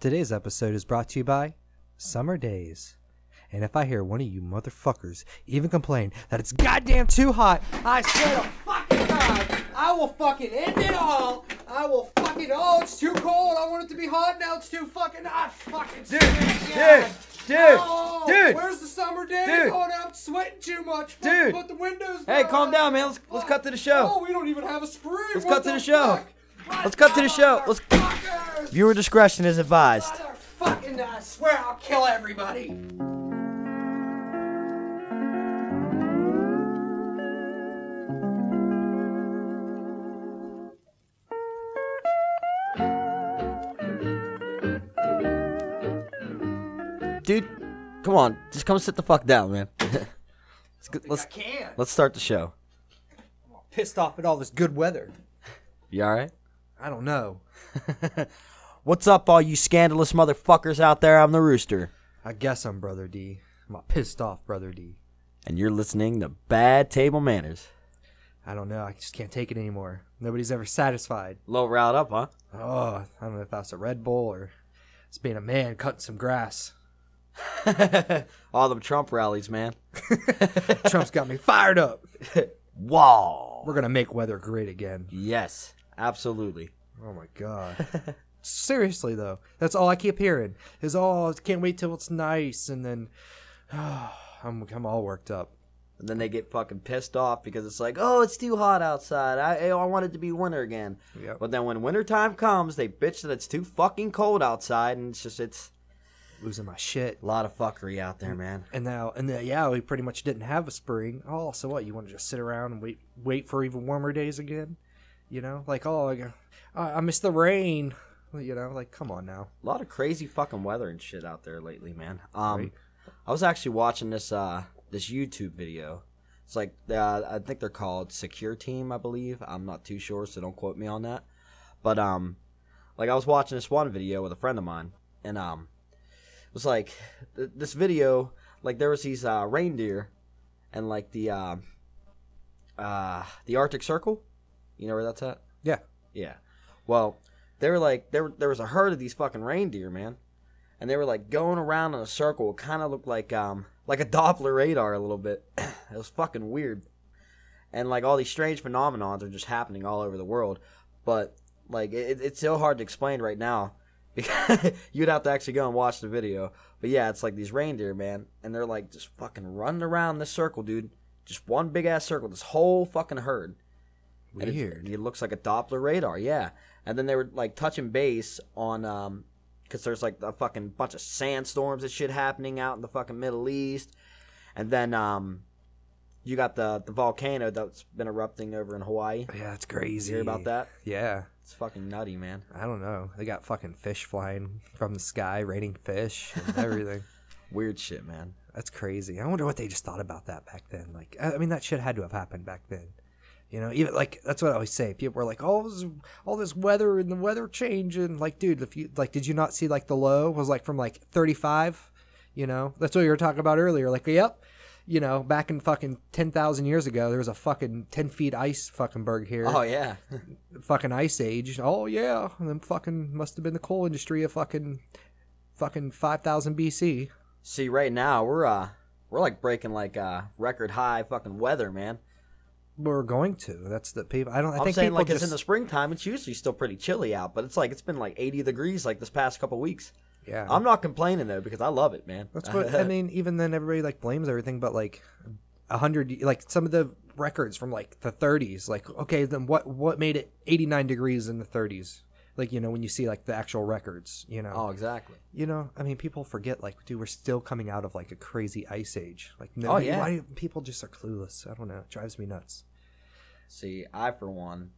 Today's episode is brought to you by Summer Days. And if I hear one of you motherfuckers even complain that it's goddamn too hot, I swear to fucking God, I will fucking end it all. I will fucking, oh, it's too cold. I want it to be hot. Now it's too fucking hot. Fucking dude, where's the summer days? Dude. Oh, now I'm sweating too much. Dude. Put the windows down. Hey, calm down, man. Let's cut to the show. Oh, we don't even have a spring. Let's cut to the show. Let's cut to the show. Viewer discretion is advised. Fucking, I swear I'll kill everybody. Dude, come on. Just come sit the fuck down, man. Let's start the show. I'm all pissed off at all this good weather. You alright? I don't know. What's up, all you scandalous motherfuckers out there? I'm the Rooster. I guess I'm Brother D. I'm a pissed off Brother D. And you're listening to Bad Table Manners. I don't know. I just can't take it anymore. Nobody's ever satisfied. A little riled up, huh? Oh, I don't know if that's a Red Bull or it's being a man cutting some grass. All them Trump rallies, man. Trump's got me fired up. Wow. We're going to make weather great again. Yes, absolutely. Oh, my God. Seriously, though. That's all I keep hearing is, oh, I can't wait till it's nice. And then I'm all worked up. And then they get fucking pissed off because it's like, oh, it's too hot outside. I want it to be winter again. Yep. But then when wintertime comes, they bitch that it's too fucking cold outside. And it's losing my shit. A lot of fuckery out there, man. And yeah, we pretty much didn't have a spring. Oh, so what? You want to just sit around and wait for even warmer days again? You know, like, oh, I miss the rain. You know, like, come on now. A lot of crazy fucking weather and shit out there lately, man. Right. I was actually watching this YouTube video. It's like I think they're called Secure Team, I believe. I'm not too sure, so don't quote me on that. But like I was watching this one video with a friend of mine, and it was like this video, like there was these reindeer and like the Arctic Circle. You know where that's at? Yeah. Yeah. Well, they were like there was a herd of these fucking reindeer, man. And they were like going around in a circle. It kind of looked like a Doppler radar a little bit. It was fucking weird. And like all these strange phenomenons are just happening all over the world. But like it's so hard to explain right now. Because you'd have to actually go and watch the video. But yeah, it's like these reindeer, man. And they're like just fucking running around this circle, dude. Just one big ass circle. This whole fucking herd. Weird. It looks like a Doppler radar, yeah. And then they were like touching base on because there's like a fucking bunch of sandstorms and shit happening out in the fucking Middle East. And then you got the volcano that's been erupting over in Hawaii. Yeah, that's crazy. You hear about that? Yeah. It's fucking nutty, man. I don't know. They got fucking fish flying from the sky, raining fish and everything. Weird shit, man. That's crazy. I wonder what they just thought about that back then. Like, I mean, that shit had to have happened back then. You know, even like that's what I always say. People were like, "Oh, all this weather and the weather changing." Like, dude, if you like, did you not see like the low was like from like 35? You know, that's what you were talking about earlier. Like, yep, you know, back in fucking 10,000 years ago, there was a fucking 10 feet ice fucking berg here. Oh yeah, fucking ice age. Oh yeah, and then fucking must have been the coal industry of fucking 5,000 BC. See, right now we're like breaking like record high fucking weather, man. We're going to. That's the people. I think saying people like just, it's in the springtime. It's usually still pretty chilly out, but it's been like 80 degrees like this past couple weeks. Yeah, I'm not complaining though because I love it, man. That's what I mean. Even then, everybody like blames everything, but like 100, like some of the records from like the 30s. Like, okay, then what made it 89 degrees in the 30s? Like, you know, when you see like the actual records, you know. Oh, exactly. You know, I mean, people forget, like, dude, we're still coming out of like a crazy ice age. Like, oh yeah, why people just are clueless? I don't know. It drives me nuts. See, I for one,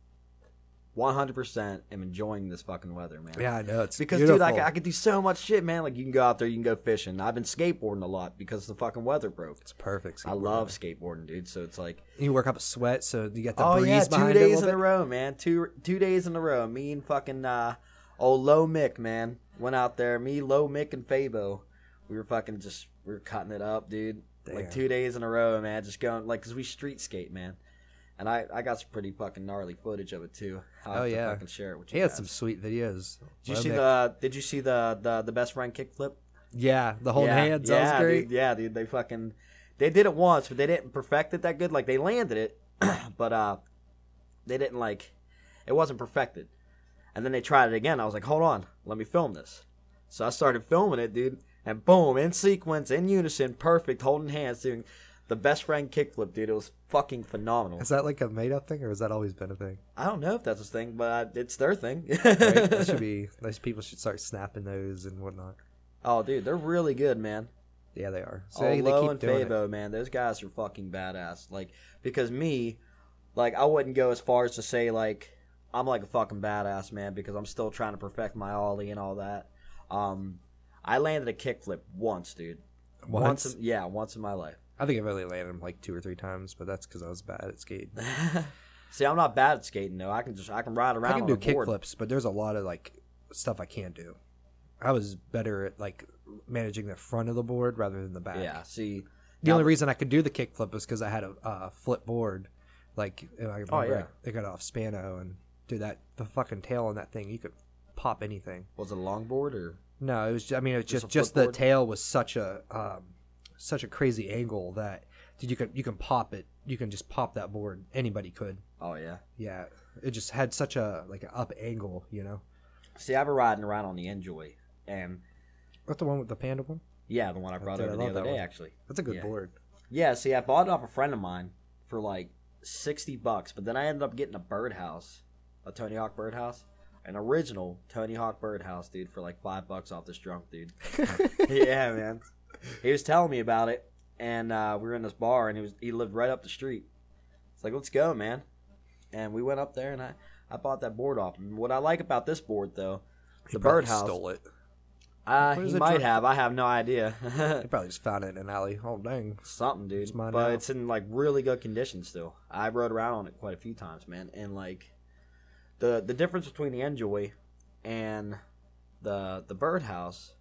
100% am enjoying this fucking weather, man. Yeah, I know. It's because, beautiful. dude, I could do so much shit, man. Like, you can go out there, you can go fishing. I've been skateboarding a lot because the fucking weather broke. It's perfect. I love skateboarding, dude. So it's like you work up a sweat, so you get the breeze yeah, behind 2 days it in a row, man. Two days in a row. Me and fucking old Low Mick, man, went out there. Me, Low Mick, and Fabo. We were cutting it up, dude. Damn. Like 2 days in a row, man. Just going, like, because we street skate, man. And I got some pretty fucking gnarly footage of it too. I'll have to fucking share it with you. He had guys. some sweet videos. Did you see the best friend kickflip? Yeah, the holding hands. Yeah, that was great. Dude, they did it once, but they didn't perfect it that good. Like they landed it, but they didn't it wasn't perfected. And then they tried it again. I was like, hold on, let me film this. So I started filming it, dude, and boom, in sequence, in unison, perfect, holding hands, doing the best friend kickflip, dude. It was fucking phenomenal. Is that like a made up thing, or has that always been a thing? I don't know if that's a thing, but it's their thing. Right? That should be. Those people should start snapping those and whatnot. Oh, dude, they're really good, man. Yeah, they are. So they keep doing Favo, man, those guys are fucking badass. Like, because me, I wouldn't go as far as to say I'm like a fucking badass, man, because I'm still trying to perfect my ollie and all that. I landed a kickflip once, dude. Once in my life. I think I've only landed them 2 or 3 times, but that's because I was bad at skating. See, I'm not bad at skating though. I can ride around. I can do kickflips, flips, but there's a lot of stuff I can't do. I was better at managing the front of the board rather than the back. Yeah. See, the only reason I could do the kickflip was because I had a flip board. I remember it got off Spano, and dude, the fucking tail on that thing, you could pop anything. Was it a longboard or? No, it was. Just the tail was such a crazy angle that dude, you can pop it. You can just pop that board. Anybody could. Oh yeah. Yeah, it just had such an up angle, you know. See, I've been riding around on the Enjoy, and that's the one with the panda one. Yeah, the one I brought over the other day, actually. That's a good board. Yeah. See, I bought it off a friend of mine for $60, but then I ended up getting a birdhouse, a Tony Hawk birdhouse. An original Tony Hawk birdhouse, dude, for $5 off this drunk dude. Yeah, man. He was telling me about it, and we were in this bar, and he lived right up the street. It's like, let's go, man. And we went up there, and I bought that board off. And what I like about this board, though, the birdhouse. Stole it. He might have. I have no idea. He probably just found it in an alley. Oh, dang. Something, dude. But it's in really good condition still. I rode around on it quite a few times, man, and The difference between the Enjoy and the birdhouse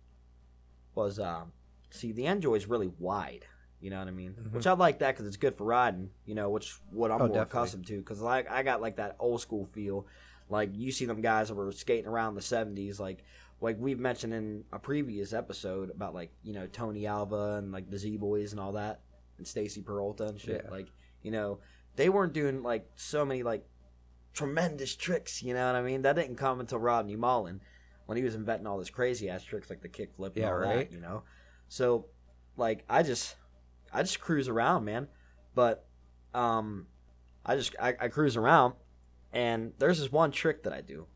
was the Enjoy is really wide. You know what I mean? Mm-hmm. Which I like that because it's good for riding. You know, what I'm more accustomed to because I got that old school feel. You see them guys that were skating around the 70s, like we've mentioned in a previous episode about Tony Alva and the Z Boys and all that, and Stacy Peralta and shit. Yeah. They weren't doing so many tremendous tricks, you know what I mean? That didn't come until Rodney Mullen when he was inventing all this crazy ass tricks like the kickflip and all that, you know. So I just cruise around, man. But I cruise around, and there's this one trick that I do.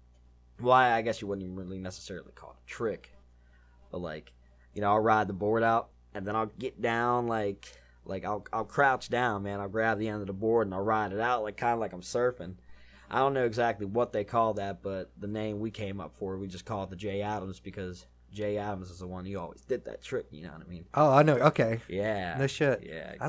Well, I guess you wouldn't even really necessarily call it a trick, but I'll ride the board out, and then I'll get down I'll crouch down, man. I'll grab the end of the board and I'll ride it out kind of like I'm surfing. I don't know exactly what they call that, but the name we came up for, we just call it the Jay Adams because Jay Adams is the one who always did that trick. You know what I mean? Oh, I know. Okay. Yeah. No shit. Yeah, exactly.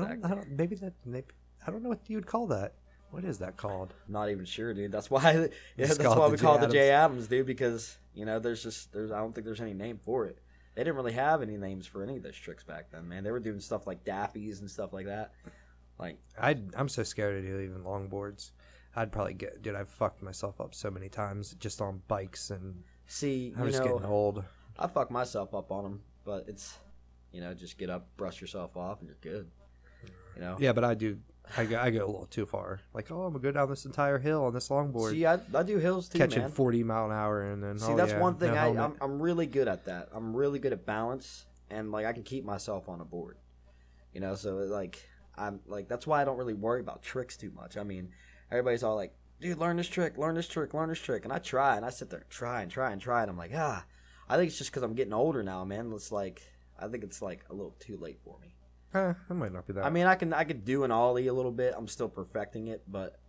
I don't know what you would call that. What is that called? Not even sure, dude. That's why. That's why we call it the Jay Adams, dude. Because I don't think there's any name for it. They didn't really have any names for any of those tricks back then, man. They were doing stuff like Daffys and stuff like that. I'm so scared to do even longboards. I'd probably I've fucked myself up so many times just on bikes, and I'm just getting old. I fuck myself up on them, but it's, just get up, brush yourself off, and you're good. Yeah, but I go a little too far. I'm gonna go down this entire hill on this longboard. See, I do hills too, catching man. 40 mile an hour, and then that's one thing I'm really good at. That I'm really good at balance, and I can keep myself on a board. So I'm that's why I don't really worry about tricks too much. I mean, everybody's all like, dude, learn this trick, and I try, and I sit there and try, and I'm like, I think it's just because I'm getting older now, man. I think it's a little too late for me. That might not be that. I mean, I could do an ollie a little bit. I'm still perfecting it, but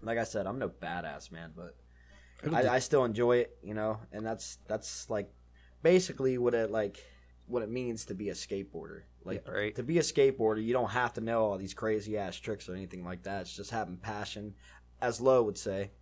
like I said, I'm no badass, man. But I still enjoy it, and that's basically what it means to be a skateboarder. To be a skateboarder, you don't have to know all these crazy ass tricks or anything like that. It's just having passion, as Lowe would say,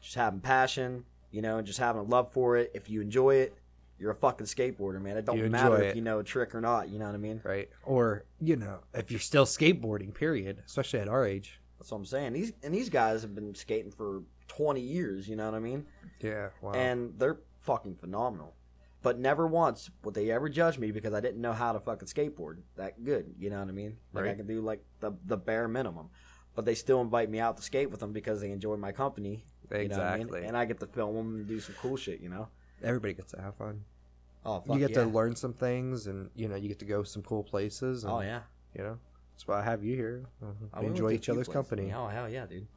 just having passion, and just having a love for it. If you enjoy it, you're a fucking skateboarder, man. It don't matter if you know a trick or not. You know what I mean? Right. Or if you're still skateboarding, period. Especially at our age. That's what I'm saying. These guys have been skating for 20 years, you know what I mean? Yeah, wow. And they're fucking phenomenal. But never once would they ever judge me because I didn't know how to fucking skateboard that good, you know what I mean? Like Right. I could do like the bare minimum. But they still invite me out to skate with them because they enjoy my company. You know what I mean? Exactly. And I get to film them and do some cool shit, you know? Everybody gets to have fun. Oh, fuck You get yeah. to learn some things, and you get to go some cool places. And, Oh, yeah. That's why I have you here. I We went enjoy to a each few other's places. company. Oh, hell yeah, dude.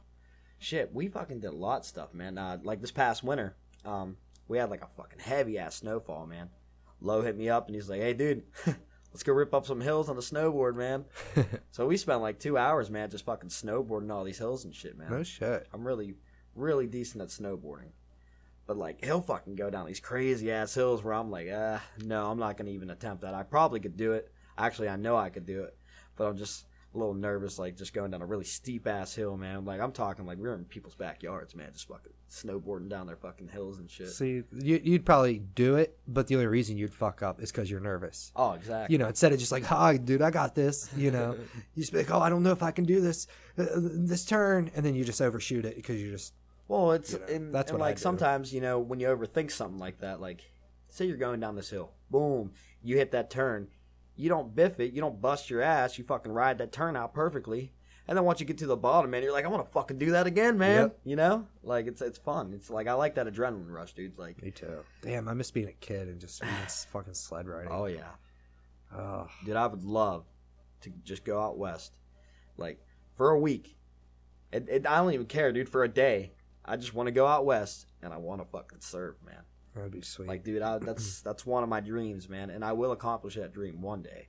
Shit, we fucking did a lot of stuff, man. Like this past winter, we had like a fucking heavy-ass snowfall, man. Lo hit me up, and he's like, hey, dude, let's go rip up some hills on the snowboard, man. So we spent like 2 hours, man, just fucking snowboarding all these hills and shit, man. No shit. I'm really, really decent at snowboarding. But, like, he'll fucking go down these crazy-ass hills where I'm like, no, I'm not going to even attempt that. I probably could do it. Actually, I know I could do it. But I'm just a little nervous, like, just going down a really steep-ass hill, man. Like, I'm talking, like, we're in people's backyards, man, just fucking snowboarding down their fucking hills and shit. See, you'd probably do it, but the only reason you'd fuck up is because you're nervous. Oh, exactly. Instead of just like, "Hi, dude, I got this," you just be like, "Oh, I don't know if I can do this turn," and then you just overshoot it because you just. Well, it's that's what I like do. sometimes, when you overthink something like that, like say you're going down this hill, boom, you hit that turn, you don't biff it, you don't bust your ass, you fucking ride that turn out perfectly, and then once you get to the bottom, man, you're like, I want to fucking do that again, man. Yep. Like it's fun. It's like I like that adrenaline rush, dude. Like Me too. Damn, I miss being a kid and just fucking sled riding. oh yeah, Oh, dude, I would love to just go out west, like for a week. I don't even care, dude. For a day. I just want to go out west and I want to fucking surf, man. that'd be sweet. Like, dude, that's one of my dreams, man, and I will accomplish that dream one day.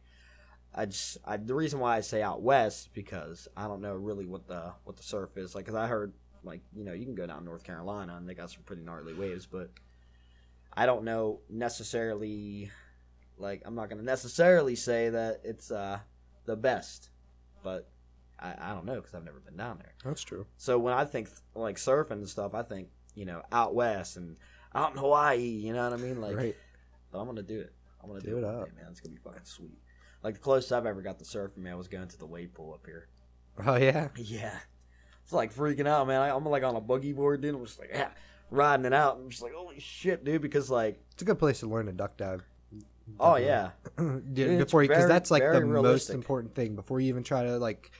The reason why I say out west because I don't know really what the surf is like. Cause I heard like you can go down North Carolina and they got some pretty gnarly waves, but I don't know necessarily. Like, I'm not gonna necessarily say that it's the best, but I don't know because I've never been down there. That's true. So when I think like surfing and stuff, I think out west and out in Hawaii. You know what I mean? Like, Right. but I'm gonna do it. I'm gonna Do do it it one up. day, man. It's gonna be fucking sweet. Like the closest I've ever got to surfing, man, was going to the wave pool up here. Oh yeah. Yeah, it's like freaking out, man. I'm like on a boogie board, dude. I'm just like riding it out. I'm just like, holy shit, dude. Because like, It's a good place to learn to duck dive. oh yeah, Dude, it's because that's like very the most realistic. important thing before you even try to like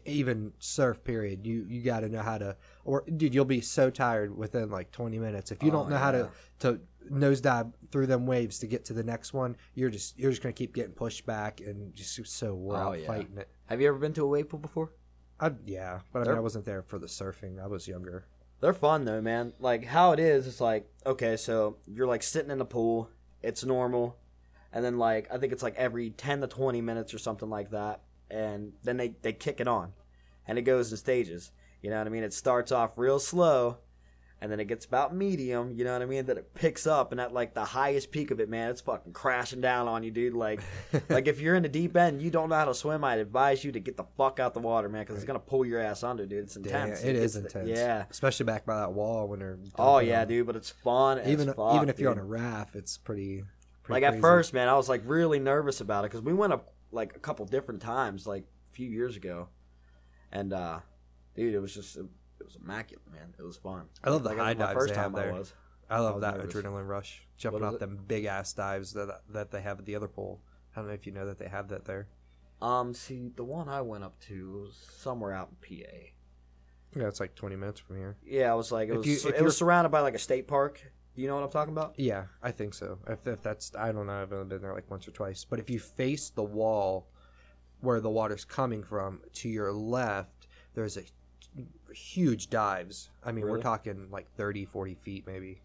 even surf. Period. You got to know how to. Or dude, you'll be so tired within like 20 minutes if you don't know how to nosedive through them waves to get to the next one. You're just gonna keep getting pushed back and just so wore out fighting it. Have you ever been to a wave pool before? Yeah, but I wasn't there for the surfing. I was younger. They're fun though, man. Like how it is, it's like okay, so you're like sitting in the pool, it's normal, and then like I think it's like every 10 to 20 minutes or something like that, and then they kick it on, and it goes in stages. You know what I mean? It starts off real slow, and then it gets about medium. You know what I mean? Then it picks up, and at like the highest peak of it, man, it's fucking crashing down on you, dude. Like, like if you're in the deep end, you don't know how to swim. I'd advise you to get the fuck out the water, man, because it's gonna pull your ass under, dude. It's intense. Yeah, it is intense. Yeah. Especially back by that wall when they're. Oh dumping yeah, them. dude. But it's fun. Even if you're on dude. a raft, it's pretty Like crazy. at first, man, I was like really nervous about it because we went up like a couple different times, like a few years ago, and dude, it was just it was immaculate, man. It was fun. I love the like, high my dives first they have time there. I was. I love was that nervous. adrenaline rush, jumping What off is it? them big ass dives that they have at the other pool. I don't know if you know that they have that there. See, the one I went up to was somewhere out in PA. Yeah, it's like 20 minutes from here. Yeah, I was like, If it you're- was surrounded by like a state park. Do you know what I'm talking about? Yeah, I think so. If that's, I don't know, I've only been there like once or twice. But if you face the wall where the water's coming from, to your left, there's a huge dives. I mean, we're Really? talking like 30, 40 feet maybe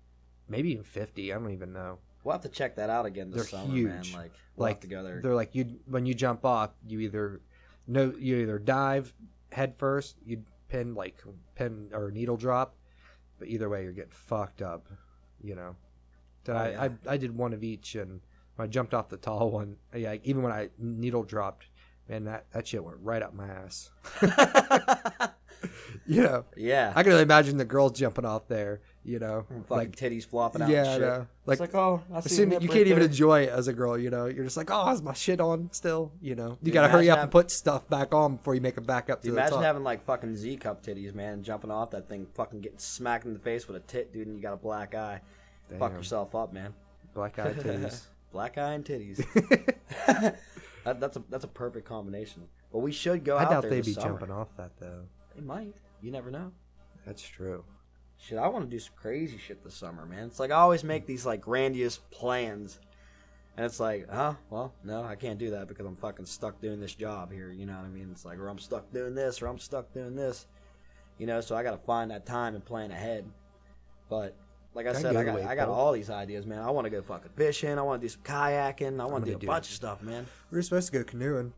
even 50. I don't even know. We'll have to check that out again this They're summer, huge. man. Like, we'll have to go there. They're like when you jump off, you either dive head first, you pin or needle drop, but either way you're getting fucked up, you know. Then Oh, yeah. I did one of each, and when I jumped off the tall one, yeah, even when I needle dropped, man, that shit went right up my ass. You know, Yeah. I can only imagine the girls jumping off there. you know, Fucking titties flopping out. yeah, and I shit. know. Like, It's like, oh, I see assume a that you nip can't right even there. enjoy it as a girl, you know. You're just like, oh, is my shit on still? You know, you Dude, gotta hurry imagine up and having- put stuff back on before you make it back up to Dude, the imagine top. having like fucking Z cup titties, man, jumping off that thing, fucking getting smacked in the face with a tit, dude, and you got a black eye. Fuck Damn. yourself up, man. Black eyed titties. Black eye and titties. That's a perfect combination. But we should go I out doubt there they'd this be summer. jumping off that though. They might. You never know. That's true. Shit, I want to do some crazy shit this summer, man. It's like I always make these like grandiose plans, and it's like, well, no, I can't do that because I'm fucking stuck doing this job here. You know what I mean? It's like, or I'm stuck doing this, or I'm stuck doing this. You know, so I got to find that time and plan ahead. But like I said, I got all these ideas, man. I want to go fucking fishing. I want to do some kayaking. I want to do a bunch of stuff, man. We were supposed to go canoeing.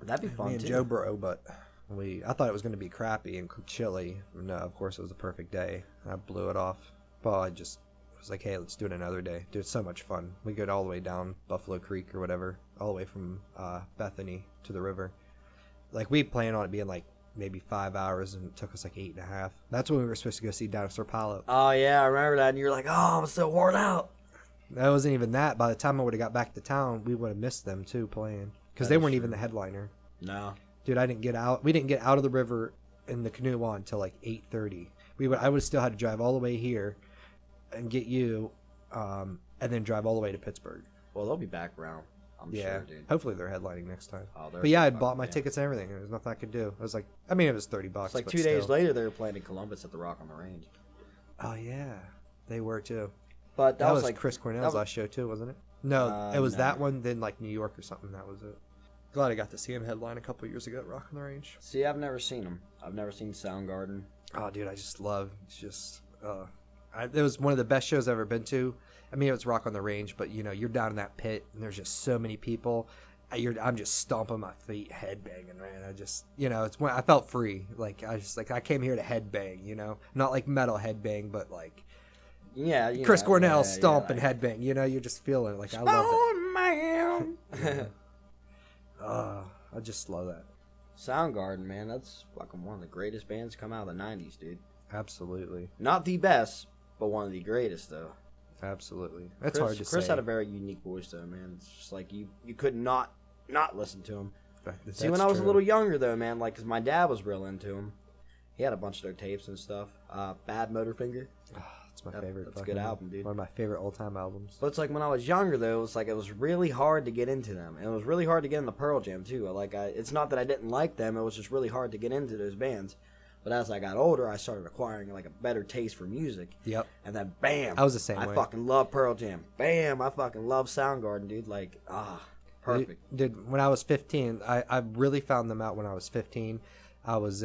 That'd be fun Me and too. Joe bro, but I thought it was going to be crappy and chilly. No, of course it was the perfect day. I blew it off. Well, I just was like, hey, let's do it another day. Dude, it's so much fun. We go all the way down Buffalo Creek or whatever, all the way from Bethany to the river. Like, we planned on it being like maybe 5 hours, and it took us like 8.5. That's when we were supposed to go see Dinosaur Pilot. Oh yeah, I remember that. And you're like, oh, I'm so worn out. That wasn't even that. By the time I would have got back to town, we would have missed them too playing because they weren't even the headliner. No. Dude, I didn't get out. We didn't get out of the river in the canoe on until like 8:30. I would have still had to drive all the way here and get you, and then drive all the way to Pittsburgh. Well, they'll be back around. I'm sure, dude. Hopefully they're headlining next time. Oh, but yeah, I bought my tickets and everything. There was nothing I could do. I was like, I mean, it was $30. It's like but 2 days still. later, they were playing in Columbus at the Rock on the Range. Oh yeah, they were too. But That was like Chris Cornell's last show too, wasn't it? No, it was no. that one. Then like New York or something. That was it. Glad I got to see him headline a couple years ago at Rock on the Range. See, I've never seen them. I've never seen Soundgarden. Oh, dude, I just love. It's just. It was one of the best shows I've ever been to. I mean, it was Rock on the Range, but you know, you're down in that pit and there's just so many people. I'm just stomping my feet, headbanging, man. I just, you know, I felt free. Like I came here to headbang, you know, not like metal headbang, but like. Yeah, Chris Cornell yeah, stomp and like, headbang. You know, you're just feeling it. Like, I love that. man. I just love that. Soundgarden, man, that's fucking one of the greatest bands to come out of the 90s, dude. Absolutely. Not the best, but one of the greatest, though. Absolutely. That's hard to say. Chris had a very unique voice, though, man. It's just like you could not listen to him. That's See, when I was a true. little younger, though, man, like, because my dad was real into him. He had a bunch of their tapes and stuff. Bad Motorfinger. It's my favorite. That's a good album, dude. One of my favorite all-time albums. But it's like when I was younger, though, it was really hard to get into them. And it was really hard to get into Pearl Jam, too. It's not that I didn't like them. It was just really hard to get into those bands. But as I got older, I started acquiring, like, a better taste for music. Yep. And then, bam. I was the same way. I fucking love Pearl Jam. Bam. I fucking love Soundgarden, dude. Like, perfect. Dude, when I was 15, I really found them out when I was 15. I was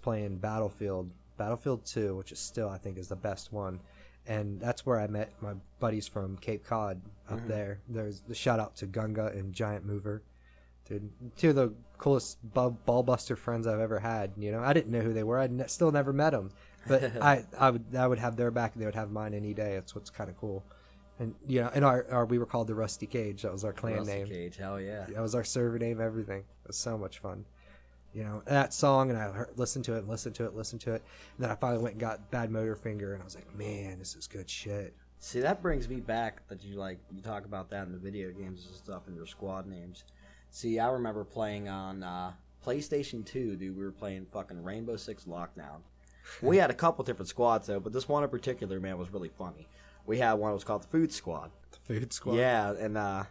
playing Battlefield 2, which is still, I think, is the best one. And that's where I met my buddies from Cape Cod up there. There's the shout out to Gunga and Giant Mover. Dude, two of the coolest ball buster friends I've ever had. You know, I didn't know who they were. Still never met them, but I would have their back and they would have mine any day. That's what's kind of cool. And you know, and our we were called the Rusty Cage. That was our clan Rusty name. Cage, hell yeah. That was our server name. Everything. It was so much fun. You know, that song, and I listened to it, and then I finally went and got Bad Motorfinger, and I was like, man, this is good shit. See, that brings me back that you talk about that in the video games and stuff and your squad names. See, I remember playing on PlayStation 2, dude. We were playing fucking Rainbow Six Lockdown. We had a couple different squads, though, but this one in particular, man, was really funny. We had one that was called the Food Squad. The Food Squad? Yeah, and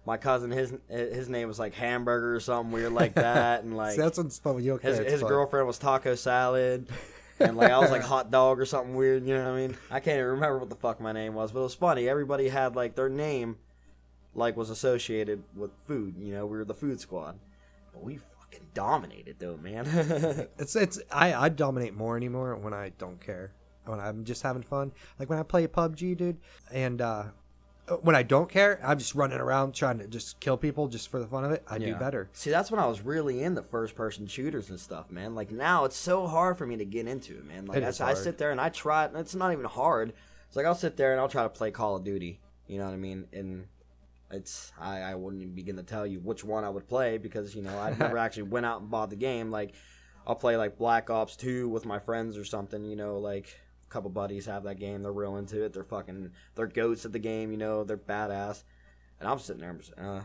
my cousin, his name was like Hamburger or something weird like that, and like See, that's what's fun with you. his girlfriend was Taco Salad, and like I was like Hot Dog or something weird. You know what I mean? I can't even remember what the fuck my name was, but it was funny. Everybody had like their name, like was associated with food. You know, we were the Food Squad, but we fucking dominated though, man. I dominate more anymore when I don't care. When I'm just having fun, like when I play PUBG, dude, and when I don't care, I'm just running around trying to just kill people just for the fun of it. I do better. See, that's when I was really into first-person shooters and stuff, man. Like, now it's so hard for me to get into it, man. Like, I sit there and I try it, and it's not even hard. It's like I'll sit there and I'll try to play Call of Duty, you know what I mean? And I wouldn't even begin to tell you which one I would play because, you know, I never actually went out and bought the game. Like, I'll play, like, Black Ops 2 with my friends or something, you know, like... couple buddies have that game. They're real into it. They're goats at the game. You know, they're badass. And I'm sitting there. I'm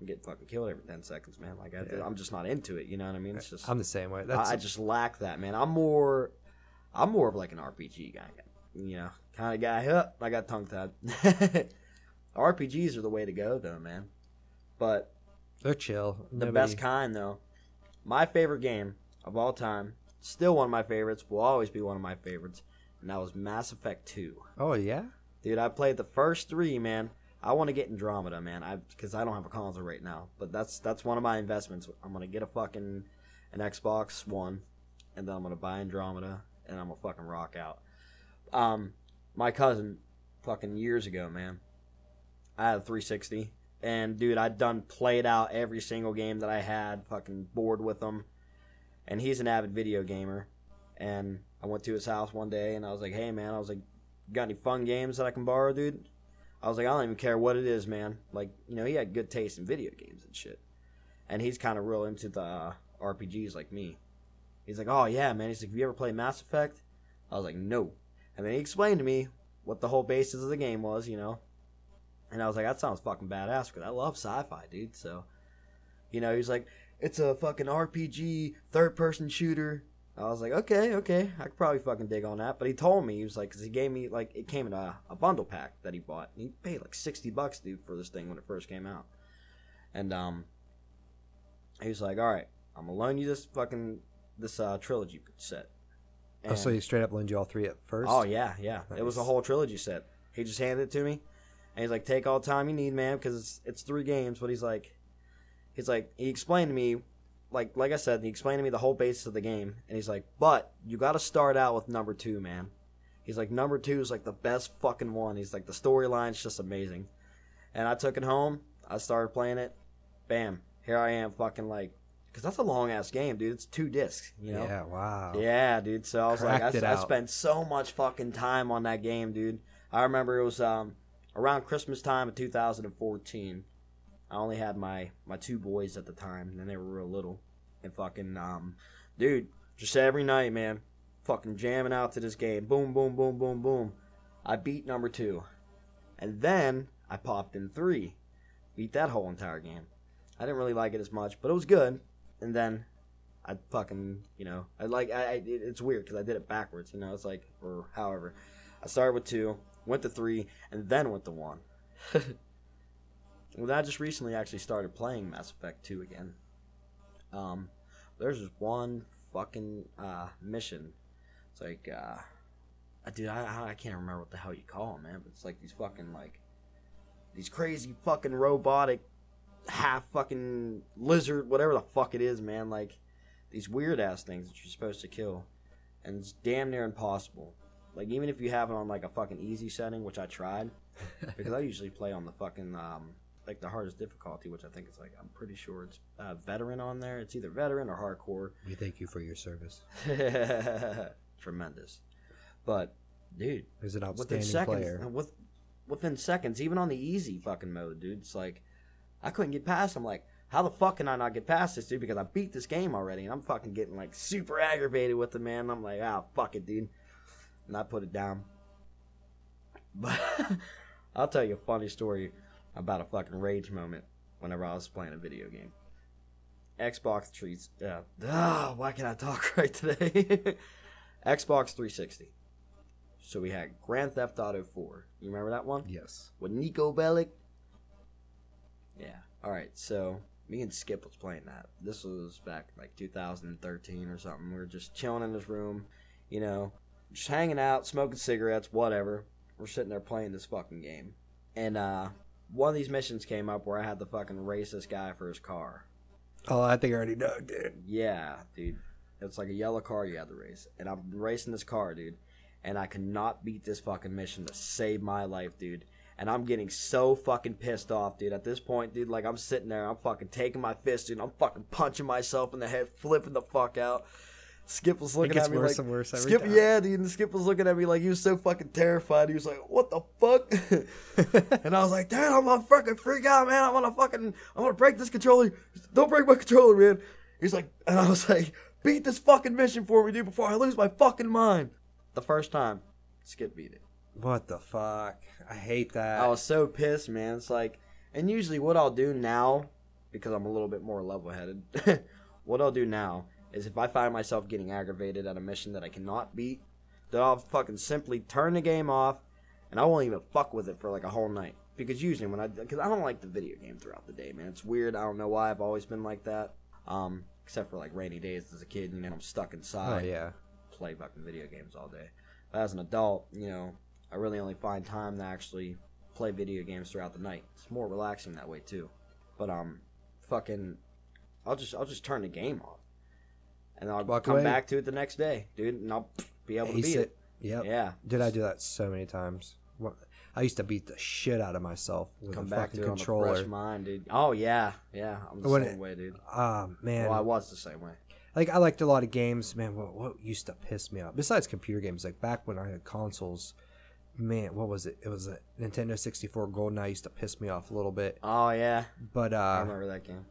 getting fucking killed every 10 seconds, man. Like I'm just not into it. You know what I mean? It's just I'm the same way. I just lack that, man. I'm more of like an RPG guy. You know, kind of guy. I got tongue tied. RPGs are the way to go, though, man. But they're chill. The best kind, though. My favorite game of all time, still one of my favorites, will always be one of my favorites, and that was Mass Effect 2. Oh, yeah? Dude, I played the first 3, man. I want to get Andromeda, man, because I don't have a console right now. But that's one of my investments. I'm going to get an Xbox One, and then I'm going to buy Andromeda, and I'm going to fucking rock out. My cousin, fucking years ago, man, I had a 360. And, dude, I'd played out every single game that I had, fucking bored with them. And he's an avid video gamer. And I went to his house one day, and I was like, hey, man, got any fun games that I can borrow, dude? I was like, I don't even care what it is, man. Like, you know, he had good taste in video games and shit. And he's kind of real into the RPGs like me. He's like, oh, yeah, man. He's like, have you ever played Mass Effect? I was like, no. And then he explained to me what the whole basis of the game was, you know. And I was like, that sounds fucking badass, because I love sci-fi, dude. So, you know, he's like, it's a fucking RPG, third-person shooter. I was like, okay, I could probably fucking dig on that. But he told me, he was like, because he gave me, like, it came in a bundle pack that he bought. And he paid like $60, dude, for this thing when it first came out. And he was like, all right, I'm going to loan you this trilogy set. And, so he straight up loaned you all 3 at first? Oh, yeah. Nice. It was a whole trilogy set. He just handed it to me. And he's like, take all the time you need, man, because it's 3 games. But he explained to me, like I said, he explained to me the whole basis of the game. And he's like, but you got to start out with number 2, man. He's like, number 2 is like the best fucking one. He's like, the storyline's just amazing. And I took it home. I started playing it. Bam. Here I am fucking like, because that's a long-ass game, dude. It's 2 discs, you know? Yeah, wow. Yeah, dude. So I was Cracked like, I spent so much fucking time on that game, dude. I remember it was around Christmas time of 2014. I only had my 2 boys at the time, and they were real little. And fucking, dude, just every night, man, fucking jamming out to this game. Boom, boom, boom, boom, boom. I beat number 2. And then I popped in 3. Beat that whole entire game. I didn't really like it as much, but it was good. And then I fucking, you know, it's weird because I did it backwards, you know, it's like, or however. I started with 2, went to 3, and then went to 1. Well, I just recently actually started playing Mass Effect 2 again. There's this one fucking mission. It's like, dude, I can't remember what the hell you call them, man. But it's like these fucking, like, these crazy fucking robotic, half fucking lizard, whatever the fuck it is, man. Like, these weird ass things that you're supposed to kill. And it's damn near impossible. Like, even if you have it on, like, a fucking easy setting, which I tried, because I usually play on the fucking, like, the hardest difficulty, which I think is, like, I'm pretty sure it's veteran on there. It's either veteran or hardcore. We thank you for your service. Tremendous. But, dude. He's an outstanding player. Within seconds, even on the easy fucking mode, dude, it's like, I couldn't get past. I'm like, how the fuck can I not get past this, dude? Because I beat this game already, and I'm fucking getting, like, super aggravated with it, man. I'm like, fuck it, dude. And I put it down. But I'll tell you a funny story about a fucking rage moment whenever I was playing a video game. Xbox 3... why can't I talk right today? Xbox 360. So we had Grand Theft Auto 4. You remember that one? Yes. With Nico Bellic? Yeah. Alright, so me and Skip was playing that. This was back like 2013 or something. We were just chilling in this room, you know, just hanging out, smoking cigarettes, whatever. We're sitting there playing this fucking game. And one of these missions came up where I had to fucking race this guy for his car. Oh, I think I already know, dude. Yeah, dude. It's like a yellow car you had to race. And I'm racing this car, dude. And I could not beat this fucking mission to save my life, dude. And I'm getting so fucking pissed off, dude. At this point, dude, like, I'm sitting there, I'm fucking taking my fist, dude. I'm fucking punching myself in the head, flipping the fuck out. Skip was looking at me worse like... and worse every Skip, time. yeah, dude. And Skip was looking at me like he was so fucking terrified. He was like, what the fuck? And I was like, dude, I'm gonna fucking freak out, man. I'm gonna break this controller. Don't break my controller, man. He's like... And I was like, beat this fucking mission for me, dude, before I lose my fucking mind. The first time Skip beat it. What the fuck? I hate that. I was so pissed, man. It's like, and usually what I'll do now, because I'm a little bit more level-headed, what I'll do now is if I find myself getting aggravated at a mission that I cannot beat, then I'll fucking simply turn the game off, and I won't even fuck with it for like a whole night. Because usually because I don't like the video game throughout the day, man. It's weird. I don't know why. I've always been like that. Except for like rainy days as a kid, I'm stuck inside. Oh, yeah. Play fucking video games all day. But as an adult, I really only find time to actually play video games throughout the night. It's more relaxing that way too. But fucking, I'll just turn the game off, and I'll come back to it the next day, dude, and I'll be able to beat it. Yep. Yeah. Dude, I do that so many times. I used to beat the shit out of myself with Come a back fucking to it controller. On a fresh mind, dude. Oh yeah, I'm the same way, dude. Man. Well, I was the same way. Like, I liked a lot of games, man. What used to piss me off? Besides computer games, like back when I had consoles, man, what was it? It was a Nintendo 64 GoldenEye used to piss me off a little bit. Oh yeah, but I remember that game.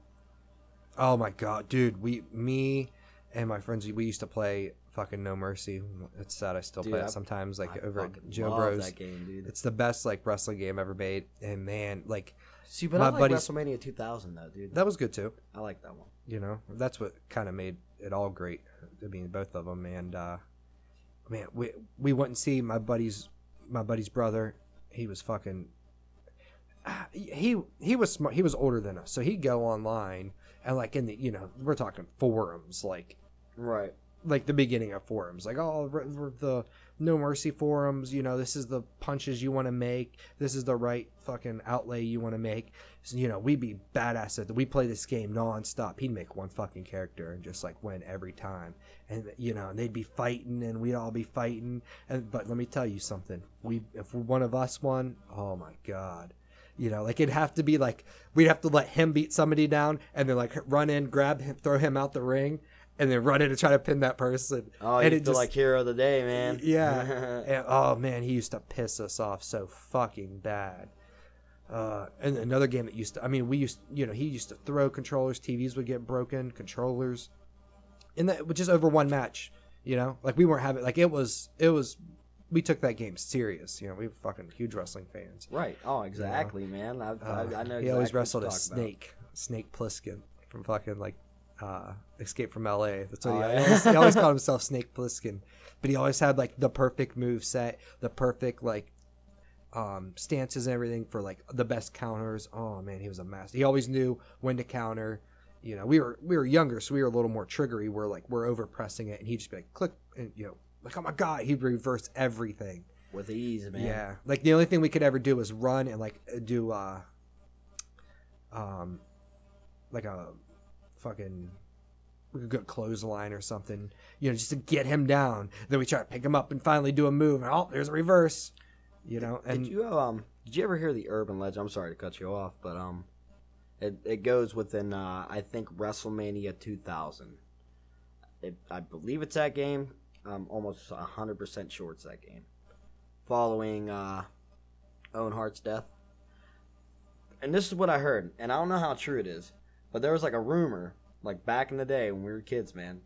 Oh my god, dude, me and my friends, we used to play fucking No Mercy. It's sad I still play it sometimes, like over at Joe Bros. That game, dude. It's the best like wrestling game ever made, and man, like, see, but I like WrestleMania 2000 though, dude. That was good too. I like that one. That's what kind of made it all great. I mean, both of them, and man, we went and see my buddy's brother. He was fucking. He was smart. He was older than us, so he'd go online and like in the we're talking forums like. Right. Like the beginning of forums, like the No Mercy forums, this is the punches you want to make, this is the right fucking outlay you want to make. So, we'd be badass at we play this game nonstop. He'd make one fucking character and just like win every time, and and they'd be fighting and we'd all be fighting. But let me tell you something, if one of us won, oh my god. Like it'd have to be like we'd have to let him beat somebody down and then like run in, grab him, throw him out the ring. And then run in and try to pin that person. Oh, and you feel like hero of the day, man. Yeah. And, oh, man, he used to piss us off so fucking bad. And another game that he used to throw controllers, TVs would get broken, controllers. And that was just over one match, Like, we weren't having, like, it was, we took that game serious. We were fucking huge wrestling fans. Right. Oh, exactly, man. I know exactly. He always wrestled a Snake Plissken from fucking, like, Escape from LA. That's what he always called himself, Snake Plissken. But he always had like the perfect move set, the perfect like stances and everything for like the best counters. Oh man, he was a master. He always knew when to counter. We were younger, so we were a little more triggery. We're over pressing it, and he'd just be like click, and like oh my god, he'd reverse everything with ease, man. Yeah, like the only thing we could ever do was run and like do like a fucking good clothesline or something, just to get him down. Then we try to pick him up and finally do a move, and oh, there's a reverse. And did you ever hear the urban legend? I'm sorry to cut you off, but it goes within I think WrestleMania 2000. I believe it's that game. I'm almost 100% sure it's that game. Following Owen Hart's death, and this is what I heard, and I don't know how true it is. But there was like a rumor, like back in the day when we were kids, man,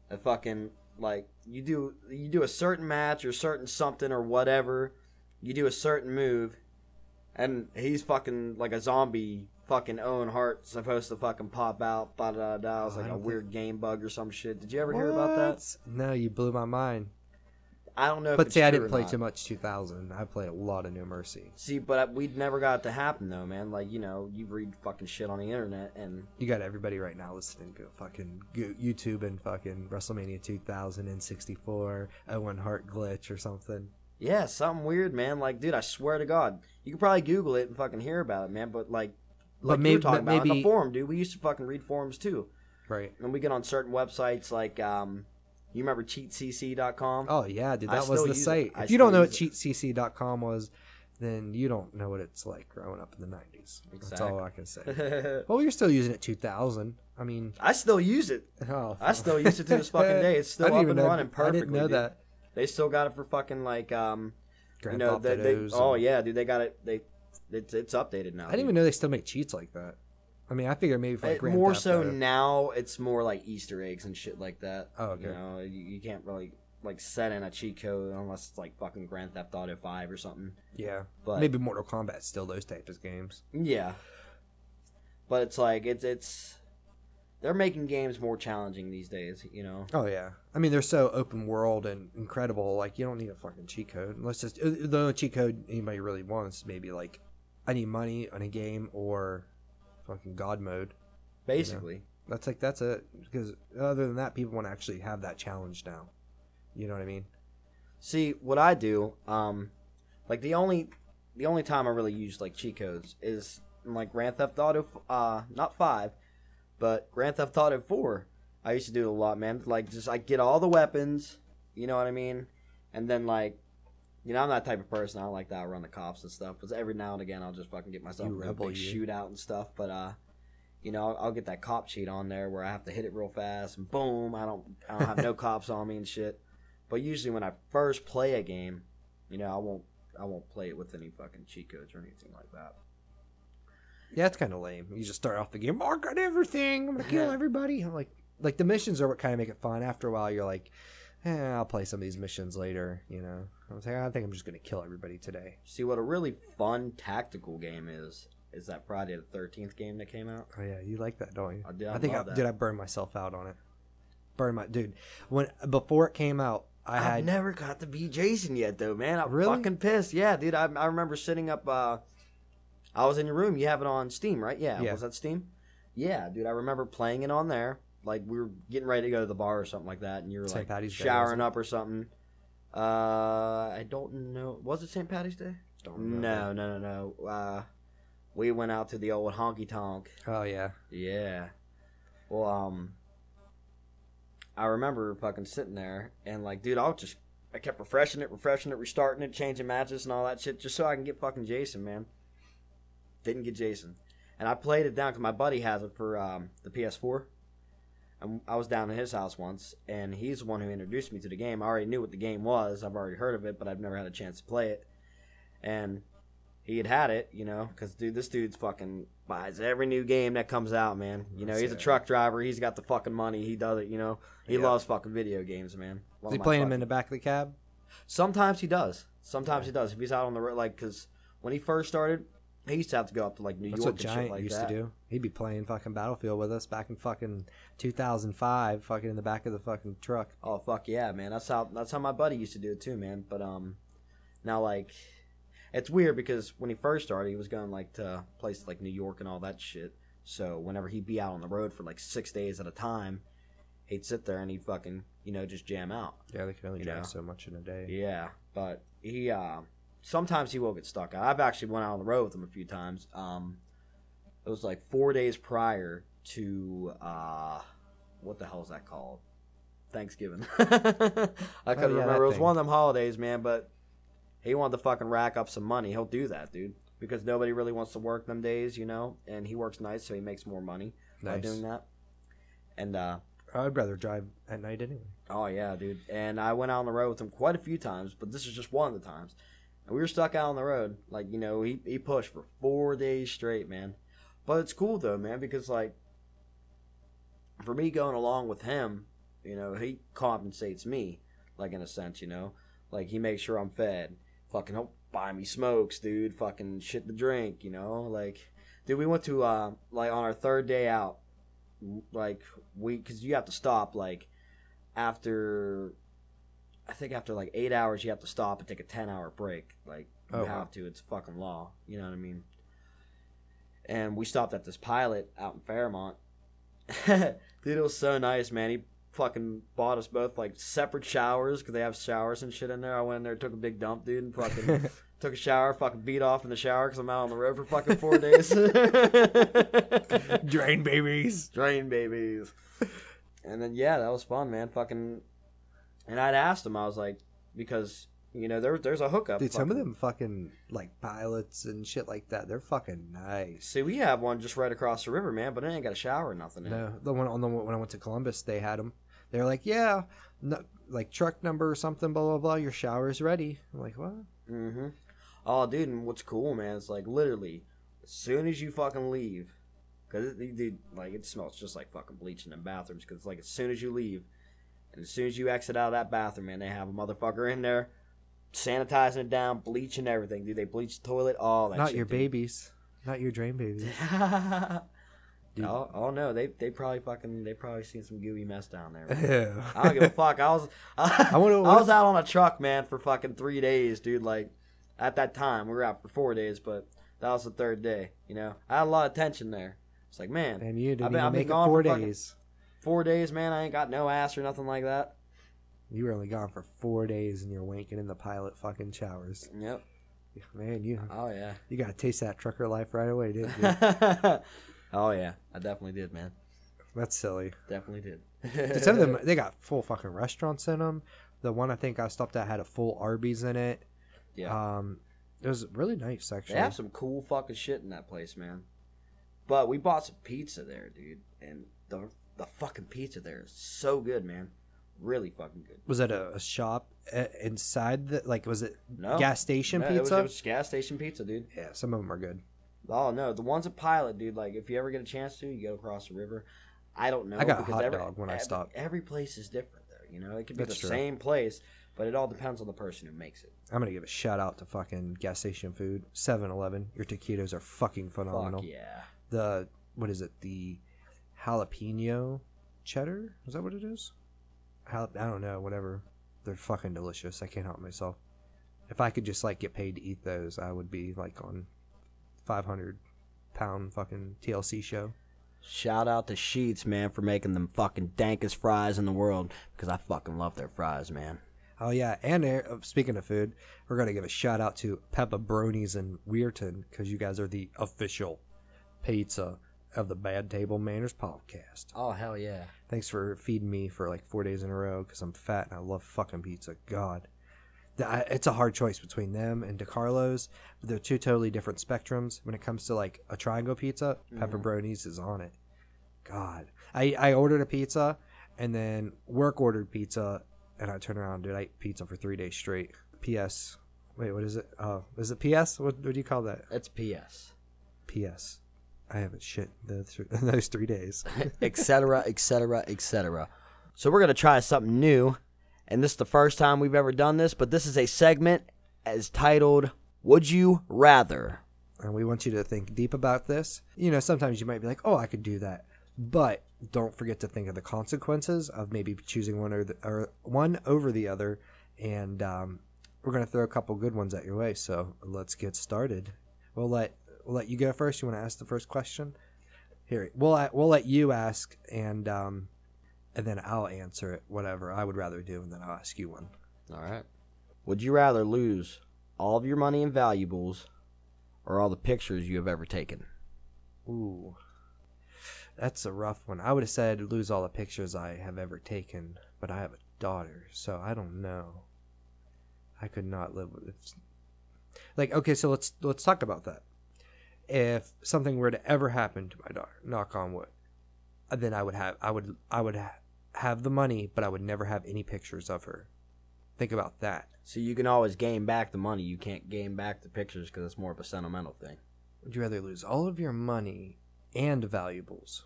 that fucking like you do a certain match or certain something or whatever, you do a certain move, and he's fucking like a zombie, fucking Owen Hart supposed to fucking pop out. It was like a weird game bug or some shit. Did you ever hear about that? No, you blew my mind. I don't know. But see, I didn't play too much 2000. I played a lot of No Mercy. See, but we never got it to happen though, man. Like you read fucking shit on the internet, and you got everybody right now listening to fucking YouTube and fucking WrestleMania 2000 and 64 Owen Hart glitch or something. Yeah, something weird, man. Like, dude, I swear to God, you could probably Google it and fucking hear about it, man. But maybe you were talking about in the forum, dude. We used to fucking read forums too, right? And we get on certain websites like you remember cheatcc.com? Oh, yeah, dude. That was the site. If you don't know what cheatcc.com was, then you don't know what it's like growing up in the 90s. Exactly. That's all I can say. Well, you're still using it 2000. I mean... I still use it. Oh. I still use it to this fucking day. It's still up and running perfectly. I didn't know that. They still got it for fucking, like, Grand Theft Autos. Oh, yeah, dude. They got it. It's updated now. I didn't even know they still make cheats like that. I mean, I figured maybe for like more so now, it's more like Easter eggs and shit like that. Oh, okay. You can't really. like set in a cheat code unless it's like fucking Grand Theft Auto 5 or something. Yeah, But maybe Mortal Kombat still those types of games. yeah, but it's like it's they're making games more challenging these days, you know. Oh yeah, I mean they're so open world and incredible. Like you don't need a fucking cheat code unless just the only cheat code anybody really wants maybe like I need money on a game or fucking God mode. Basically, You know? That's it. Because other than that, people want to actually have that challenge now. You know what I mean? see what I do. Like the only time I really use like cheat codes is in, like Grand Theft Auto, not 5, but Grand Theft Auto 4. I used to do it a lot, man. Like just I get all the weapons, you know what I mean, and then like. You know, I'm that type of person. I don't like to outrun the cops and stuff. But every now and again, I'll just fucking get myself a big shootout and stuff. But, you know, I'll get that cop cheat on there where I have to hit it real fast and boom, I don't have no cops on me and shit. But usually when I first play a game, you know, I won't play it with any fucking cheat codes or anything like that. Yeah, it's kind of lame. You just start off the game, I got everything. I'm gonna kill everybody. I'm like the missions are what kind of make it fun. After a while, you're like. I'll play some of these missions later, you know. I think I'm just going to kill everybody today. See, what a really fun tactical game is that Friday the 13th game that came out. Oh, yeah, you like that, don't you? I think I burned myself out on it. Dude, before it came out, I never got to be Jason yet, though, man. I'm really? fucking pissed. Yeah, dude, I remember sitting up, I was in your room. You have it on Steam, right? Yeah. Was that Steam? Yeah, dude, I remember playing it on there. Like, we were getting ready to go to the bar or something like that, and you were, St. like, Patty's showering up or something. I don't know. Was it St. Patty's Day? Don't remember. No. We went out to the old honky tonk. Oh, yeah. Yeah. Well, I remember fucking sitting there, and, like, dude, I kept refreshing it, restarting it, changing matches and all that shit, just so I can get fucking Jason, man. Didn't get Jason. And I played it down, because my buddy has it for the PS4. I was down at his house once, and he's the one who introduced me to the game. I already knew what the game was. I've already heard of it, but I've never had a chance to play it. And he had it, you know, because, dude, this dude's fucking buys every new game that comes out, man. You know, he's a truck driver. He's got the fucking money. He does it, you know. He loves fucking video games, man. Is he playing them in the back of the cab? Sometimes he does. If he's out on the road, like, because when he first started, he used to have to go up to, like, New York and shit like that. That's what Giant used to do. He'd be playing fucking Battlefield with us back in fucking 2005, fucking in the back of the fucking truck. Oh, fuck yeah, man. That's how my buddy used to do it too, man. But, now, like, it's weird because when he first started, he was going, like, to places like New York and all that shit. So whenever he'd be out on the road for, like, 6 days at a time, he'd sit there and he'd fucking, you know, just jam out. Yeah, they can only drive so much in a day. Yeah, but he, sometimes he will get stuck. I've actually went out on the road with him a few times. It was like 4 days prior to what the hell is that called? Thanksgiving. I couldn't remember. It was one of them holidays, man. But he wanted to fucking rack up some money. He'll do that, dude, because nobody really wants to work them days, you know. And he works nights, so he makes more money by doing that. And I'd rather drive at night anyway. Oh yeah, dude. And I went out on the road with him quite a few times, but this is just one of the times. And we were stuck out on the road. Like, you know, he pushed for 4 days straight, man. But it's cool, though, man, because, like, for me going along with him, you know, he compensates me, like, in a sense, you know. Like, he makes sure I'm fed. Fucking he'll buy me smokes, dude. Fucking shit to drink, you know. Like, dude, we went to, like, on our 3rd day out, like, because you have to stop, like, after 8 hours, you have to stop and take a 10-hour break. Like, you have to. It's fucking law. You know what I mean? And we stopped at this pilot out in Fairmont. Dude, it was so nice, man. He fucking bought us both, like, separate showers, because they have showers and shit in there. I went in there, took a big dump, dude, and fucking took a shower, fucking beat off in the shower, because I'm out on the road for fucking 4 days. Drain babies. And then, yeah, that was fun, man. Fucking... And I'd asked him, I was like, because, you know, there's a hookup. Dude, some of them fucking, like, pilots and shit like that, they're fucking nice. See, we have one just right across the river, man, but it ain't got a shower or nothing in it. No, the one when I went to Columbus, they had them. They were like, yeah, no, like, truck number or something, blah, blah, blah, your shower's ready. I'm like, what? Mm-hmm. Oh, dude, and what's cool, man, it's like, literally, as soon as you fucking leave, because, dude, like, it smells just like fucking bleach in the bathrooms, because, like, as soon as you leave, And as soon as you exit out of that bathroom, man, they have a motherfucker in there sanitizing it down, bleaching everything, dude. They bleach the toilet, all that Not shit, your dude. babies. Not your drain babies. Oh no, they probably seen some gooey mess down there. Ew. I don't give a fuck. I was out on a truck, man, for fucking 3 days, dude. Like at that time, we were out for 4 days, but that was the third day. You know, I had a lot of tension there. It's like, man, And you didn't I've even been make it gone 4 for fucking days. 4 days, man. I ain't got no ass or nothing like that. You were only gone for 4 days and you're wanking in the pilot fucking showers. Yep. Man, Oh yeah. you got to taste that trucker life right away, didn't you? Oh yeah, I definitely did, man. That's silly. Definitely did. Dude, some of them, they got full fucking restaurants in them. The one I think I stopped at had a full Arby's in it. Yeah. It was really nice, actually. They have some cool fucking shit in that place, man. But we bought some pizza there, dude, and the fucking pizza there is so good, man. Really fucking good. Was it a shop inside the, like, was it No. gas station No, pizza? It was gas station pizza, dude. Yeah, some of them are good. Oh no, the ones at Pilot, dude. Like, if you ever get a chance to, you go across the river. I don't know. I got a because hot dog when I stopped. Every place is different, though. You know, it could be That's the true. same place, but it all depends on the person who makes it. I'm going to give a shout out to fucking gas station food. 7-Eleven. Your taquitos are fucking phenomenal. Fuck yeah. The, what is it? The jalapeno cheddar? Is that what it is? I don't know, whatever. They're fucking delicious. I can't help myself. If I could just like get paid to eat those, I would be like on 500-pound fucking TLC show. Shout out to Sheets, man, for making them fucking dankest fries in the world, because I fucking love their fries, man. Oh yeah, and speaking of food, we're gonna give a shout out to Peppa Bronies in Weirton, because you guys are the official pizza of the Bad Table Manners podcast. Oh hell yeah. Thanks for feeding me for like 4 days in a row, because I'm fat and I love fucking pizza. God. It's a hard choice between them and DeCarlo's, but they're two totally different spectrums. When it comes to like a triangle pizza, Pepperoni's is on it. God, I ordered a pizza, and then work ordered pizza, and I turned around, dude. I ate pizza for 3 days straight. P.S. Wait, what is it? Oh, is it P.S.? What do you call that? It's PS. P.S. I haven't shit in those 3 days. Etc., etc., etc. So we're gonna try something new. And this is the first time we've ever done this, but this is a segment as titled, Would You Rather? And we want you to think deep about this. You know, sometimes you might be like, oh, I could do that. But don't forget to think of the consequences of maybe choosing one over the other. And we're going to throw a couple good ones at your way. So let's get started. We'll let you go first. You want to ask the first question? Here, we'll let you ask, and then I'll answer it, whatever I would rather do, and then I'll ask you one. All right. Would you rather lose all of your money and valuables or all the pictures you have ever taken? Ooh. That's a rough one. I would have said lose all the pictures I have ever taken, but I have a daughter, so I don't know. I could not live with it. Like, okay, so let's talk about that. If something were to ever happen to my daughter, knock on wood, then I would have the money, but I would never have any pictures of her. Think about that. So you can always gain back the money. You can't gain back the pictures because it's more of a sentimental thing. Would you rather lose all of your money and valuables?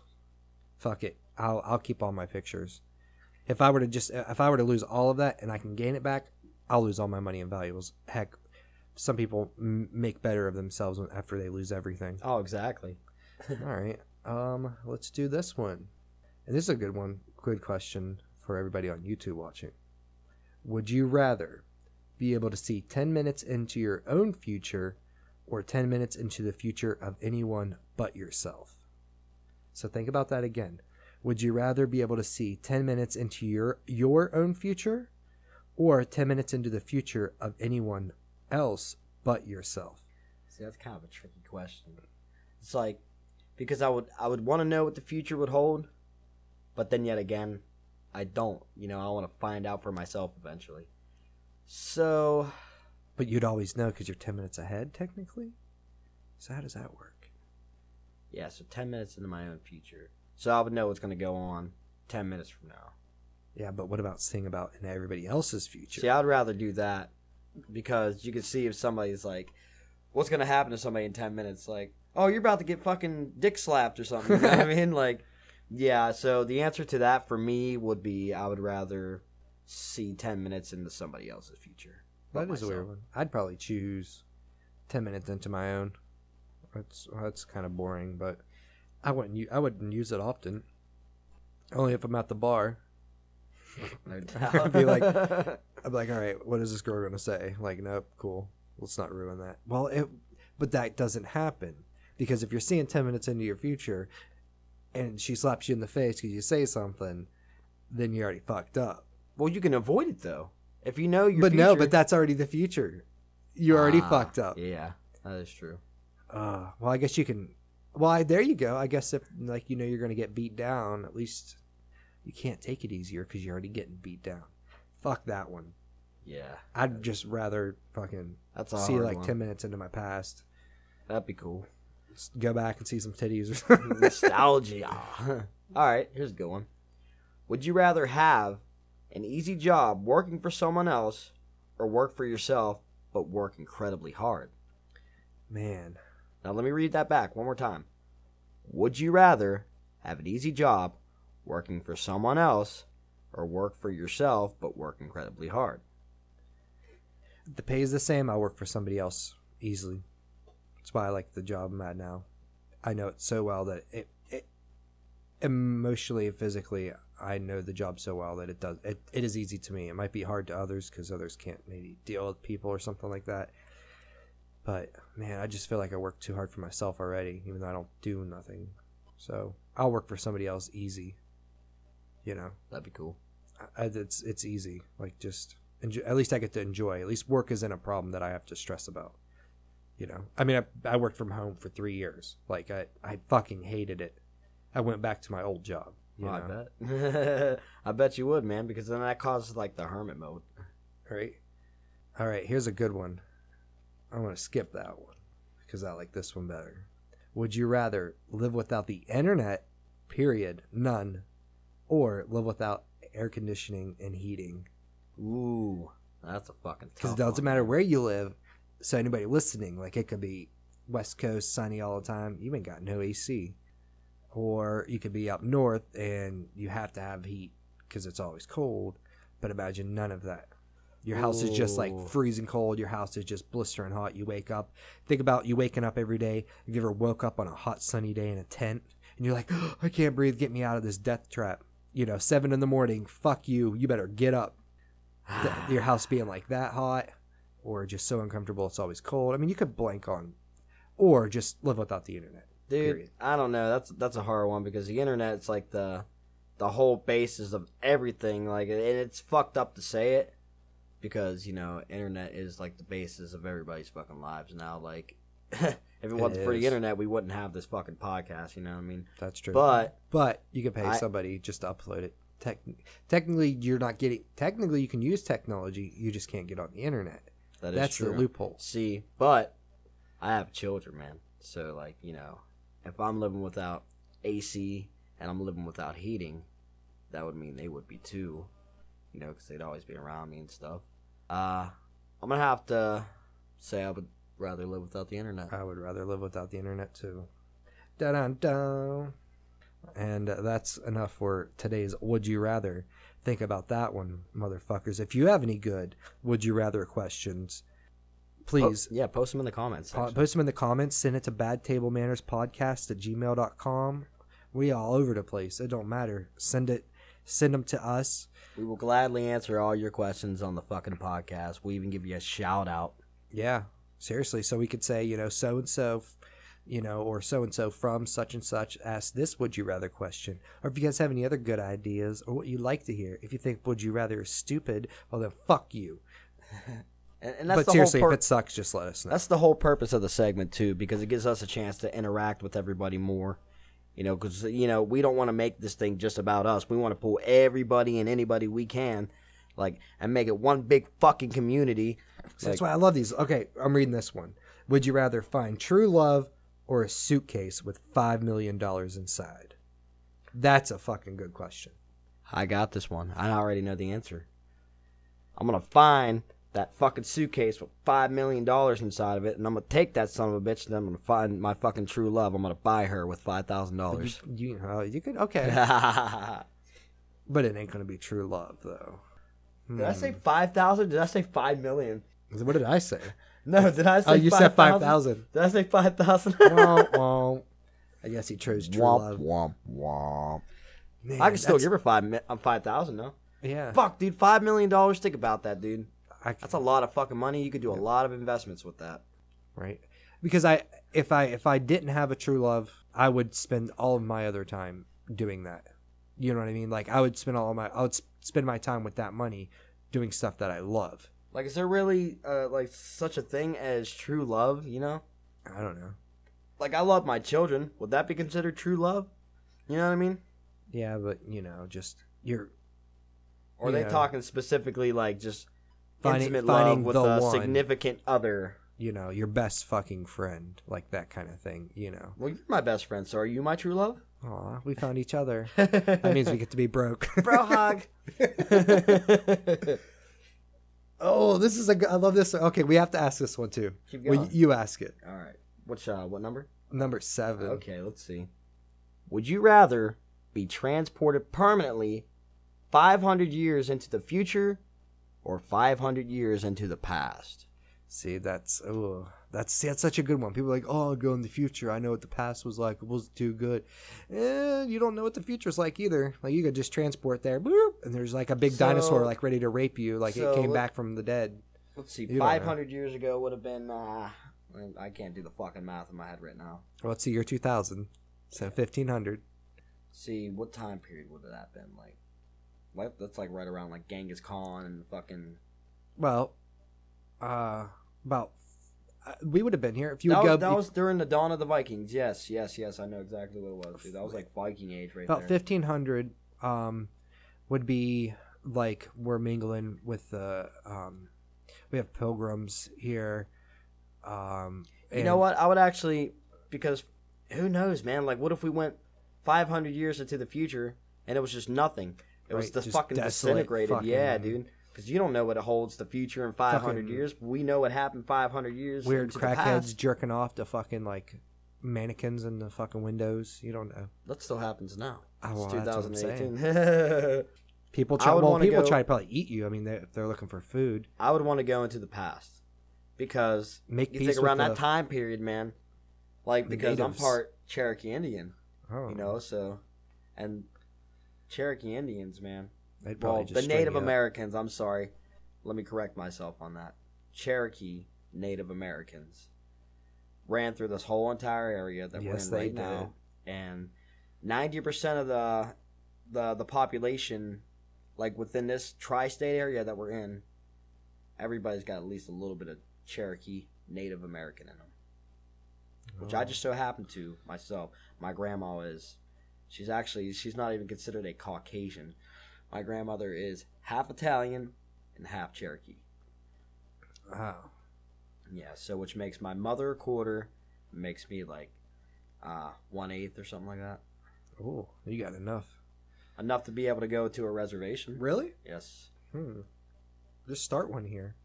Fuck it. I'll keep all my pictures. If I were to lose all of that and I can gain it back, I'll lose all my money and valuables. Heck, some people make better of themselves after they lose everything. Oh, exactly. All right. Let's do this one. And this is a good one. Good question for everybody on YouTube watching. Would you rather be able to see 10 minutes into your own future or 10 minutes into the future of anyone but yourself? So think about that again. Would you rather be able to see 10 minutes into your own future or 10 minutes into the future of anyone else but yourself? See, that's kind of a tricky question. It's like, because I would want to know what the future would hold, but then yet again, I don't. You know, I want to find out for myself eventually. So... But you'd always know because you're 10 minutes ahead, technically? So how does that work? Yeah, so 10 minutes into my own future. So I would know what's going to go on 10 minutes from now. Yeah, but what about seeing about in everybody else's future? See, I'd rather do that because you can see if somebody's like, what's going to happen to somebody in 10 minutes? Like, oh, you're about to get fucking dick slapped or something. You know what I mean? Like, Yeah, so the answer to that for me would be I would rather see 10 minutes into somebody else's future. That is a weird one. I'd probably choose 10 minutes into my own. That's kind of boring, but I wouldn't use it often. Only if I'm at the bar. I'd be like, all right, what is this girl gonna say? Like, nope, cool. Let's not ruin that. Well, but that doesn't happen because if you're seeing 10 minutes into your future, and she slaps you in the face because you say something, then you're already fucked up. Well, you can avoid it though if you know your. But future. no, but that's already the future. You're already fucked up. Yeah, that is true. Well, I guess you can. Well, there you go. I guess if like you're gonna get beat down, at least you can't take it easier because you're already getting beat down. Fuck that one. Yeah, I'd just rather fucking see like 10 minutes into my past. That'd be cool. Just go back and see some titties or something. Nostalgia. All right, here's a good one. Would you rather have an easy job working for someone else or work for yourself but work incredibly hard? Man. Now let me read that back one more time. Would you rather have an easy job working for someone else or work for yourself but work incredibly hard? If the pay is the same, I'll work for somebody else easily. That's why I like the job I'm at now. I know it so well that it emotionally and physically, I know the job so well that it is easy to me. It might be hard to others because others can't maybe deal with people or something like that. But man, I just feel like I work too hard for myself already, even though I don't do nothing. So I'll work for somebody else easy. That'd be cool. It's easy. Like just at least I get to enjoy. At least work isn't a problem that I have to stress about. I mean, I worked from home for 3 years. Like I fucking hated it. I went back to my old job. I bet. I bet you would, man, because then that causes like the hermit mode. All right. Here's a good one. I'm gonna skip that one because I like this one better. Would you rather live without the internet, period, none, or live without air conditioning and heating? Ooh, that's a fucking tough. Because it doesn't matter where you live. So anybody listening, like it could be West Coast, sunny all the time. You ain't got no AC. Or you could be up north and you have to have heat because it's always cold. But imagine none of that. Your house is just like freezing cold. Your house is just blistering hot. You wake up. Think about you waking up every day. Have you ever woke up on a hot sunny day in a tent? And you're like, oh, I can't breathe. Get me out of this death trap. 7 a.m. Fuck you. You better get up. Your house being like that hot. Or just so uncomfortable it's always cold. I mean, you could blank on, or just live without the internet. Dude, period. I don't know. That's a hard one because the internet's like the whole basis of everything. Like, and it's fucked up to say it because internet is like the basis of everybody's fucking lives now. Like, if it wasn't for the internet, we wouldn't have this fucking podcast. You know what I mean? That's true. But you can pay somebody just to upload it. Technically, you're not getting. Technically, you can use technology. You just can't get on the internet. That's true. The loophole. See, but I have children, man. So, like, if I'm living without AC and I'm living without heating, that would mean they would be too, because they'd always be around me and stuff. I'm going to have to say I would rather live without the internet. I would rather live without the internet, too. Da-dun-dun. And that's enough for today's Would You Rather. Think about that one, motherfuckers. If you have any good Would You Rather questions, please. Post them in the comments. Post them in the comments. Send it to badtablemannerspodcast@gmail.com. We all over the place. It don't matter. Send them to us. We will gladly answer all your questions on the fucking podcast. We even give you a shout out. Yeah, seriously. So we could say, so-and-so, or so-and-so from such and such asked this Would You Rather question. Or if you guys have any other good ideas or what you'd like to hear. If you think Would You Rather is stupid, well then fuck you. And that's but seriously, if it sucks, just let us know. That's the whole purpose of the segment, too, because it gives us a chance to interact with everybody more. Because, we don't want to make this thing just about us. We want to pull everybody and anybody we can, and make it one big fucking community. So that's why I love these. Okay, I'm reading this one. Would you rather find true love or a suitcase with $5 million inside? That's a fucking good question. I got this one. I already know the answer. I'm going to find that fucking suitcase with $5 million inside of it, and I'm gonna take that son of a bitch, and I'm gonna find my fucking true love. I'm gonna buy her with $5,000. You could, okay. But it ain't gonna be true love, though. Did I say 5,000? Did I say 5 million? What did I say? No, did I say? Oh, you 5, said 5,000. Did I say 5,000? Womp. I guess he chose true love. Womp. Man, I can still give her 5,000 though. Yeah. Fuck, dude, $5 million. Think about that, dude. That's a lot of fucking money. You could do a lot of investments with that. Right. Because if I didn't have a true love, I would spend all of my other time doing that. You know what I mean? Like I would spend my time with that money doing stuff that I love. Like, is there really like such a thing as true love? You know? I don't know. Like, I love my children. Would that be considered true love? You know what I mean? Yeah, but just you're. Or are they talking specifically like just finding intimate love with a one, significant other? Your best fucking friend, like that kind of thing. Well, you're my best friend, so are you my true love? Aw, we found each other. That means we get to be broke. Bro hug. Oh, this is I love this. Okay, we have to ask this one too. Keep going. Well, you ask it. All right. What number? Number 7. Okay, let's see. Would you rather be transported permanently 500 years into the future or 500 years into the past? See, that's such a good one. People are like, oh, I'll go in the future. I know what the past was like. It wasn't too good. You don't know what the future's like either. Like, you could just transport there, boop, and there's like a big dinosaur like ready to rape you. Like, it came back from the dead. Let's see. 500 years ago would have been, I can't do the fucking math in my head right now. Well, let's see, year 2000. So 1500. See, what time period would that have been? Like, that's like right around like Genghis Khan and fucking... Well, we would have been here if you That was during the dawn of the Vikings. Yes. I know exactly what it was, dude. That was like Viking age right there. About 1500 would be like we're mingling with the we have pilgrims here. You know what? I would actually, because who knows, man? Like, what if we went 500 years into the future and it was just nothing? It was just fucking disintegrated. Yeah, dude. Because you don't know what it holds the future in 500 years. But we know what happened 500 years. Weird crackheads jerking off to fucking like mannequins in the fucking windows. You don't know. That still happens now. Oh, it's well, 2018. People try to probably eat you. I mean, if they're looking for food. I would want to go into the past because you think around that time period, man. Like, because I'm part Cherokee Indian. Oh. So, and Cherokee Indians, man. Well, the Native Americans, I'm sorry. Let me correct myself on that. Cherokee Native Americans ran through this whole entire area that we're in right now. And 90% of the population, like within this tri-state area that we're in, everybody's got at least a little bit of Cherokee Native American in them. Which I just so happen to myself. My grandma is. She's not even considered a Caucasian. My grandmother is half Italian and half Cherokee. Wow. Yeah, so which makes my mother a quarter, makes me like 1/8 or something like that. Oh, you got enough. Enough to be able to go to a reservation. Really? Yes. Just start one here.